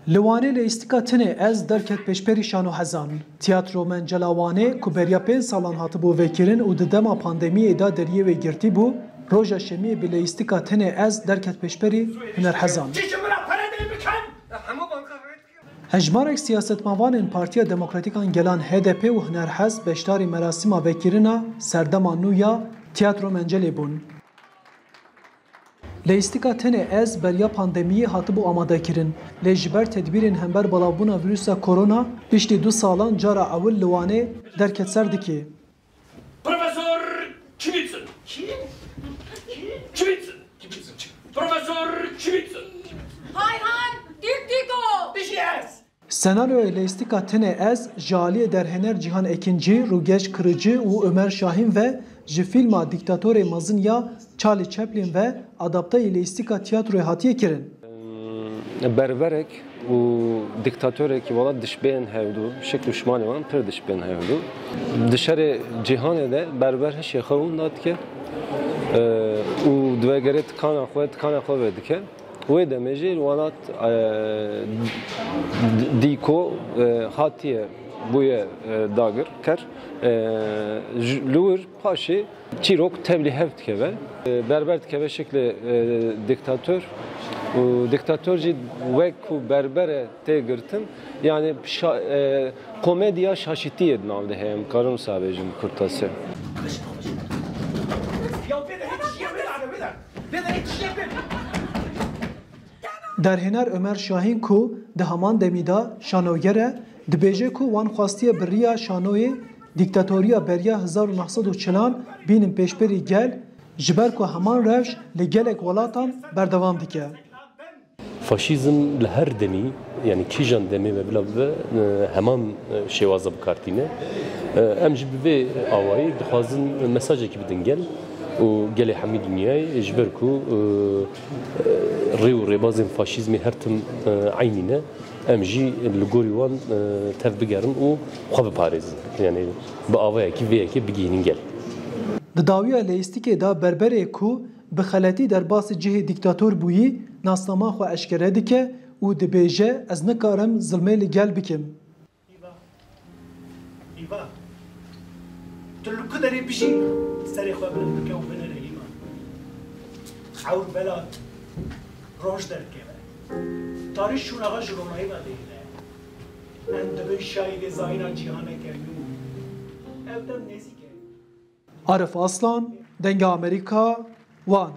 Liwane li îstika tinê ez derket pêşberî şano hezan. Tiyatro Mencela Wanê ku beriya 5 salan hatibû vekirin û di dema pandemiyê da deriyê wê girtî bû, roja şemiyê bi li îstika tinê ez derket pêşberî huner hezan. Hejmarek siyasetmevanên Partiya Demokratîkan Gelan HDP û Hunerhez beşdarî merasîma vekirina serdema nû ya Tiyatro Mencelê bûn. Li îstika tinê ez beriya pandemiyê hatibû amadekirin. Lê ji ber tedbîrên hember belavbûna vîrusa korona piştî 2 salan cara ewil li Wanê derket ser dike. Profesör Kibitsin. Kibitsin. Profesör Kibitsin. Hay diko. Dişiyez. Senaryoya li îstika tinê ez ji aliyê derhener Cîhan Ekincî, Rûgeş Kırıcı û Ömer Şahin ve ji fîlma Dîktatorê mezin ya Charlie Chaplin ve adapteyê li îstika tiyatroyê hatiye kirin. Berberek û dîktatörek wala dişbên hevdû, şek düşmanê wan pir dişbên hevdû. Di şerê cîhanê de berber hişê xwe hûn da dike û divegerê tikana xwe vê dike. Wê demê jî walat dîko hatiye bûye dagir ker li wir paşê çîrok tevlî hev dikeve. Berber dikeve şeklê dîktatör û dîktatör jî wek ku berbere tê girtin yani komedya şaşîtiyê di nav de heye em karin wisa bêjin kurtasê. Derhener Ömer Şahin ku di heman demî da şanoger e, dibêje ku wan xwastiye biriya şanoyê dîktatoriya beriya 1940 bînin pêşberî gel ji ber ku heman rewş li gelek welatan berdewam dike. Faşizm li her demî yani kîjan demê ve bila ve heman şêwaza bikartîne. Em ji bi vê awayî dixwazin mesajekî bidin gel û gelê hemî dinyayê ji ber ku rê û rêbazên faşîzmê her tim aynî ne em jî li gorî wan tev bigerin û xwe biparêzin. Yani bi awayekî vêyekê bigihînin gel. Di dawiya lêîstikê da berberê ku bi xeletî derbasî cihê dîktator bûyî nasnama xwe eşkere dike û dibêje ez nikarim zilmê li gel bikim. İva, tu li ku derê bijî serê xwe bilind bike û binêre îman. Ewr bela roj derkeve. Tarîş şûnaxa ji Romayê ve deyîne. Em dibin şahîdê zayîna cîhaneke nû. Ev dem nêzik e. Arif Aslan, Denge Amerika, Wan.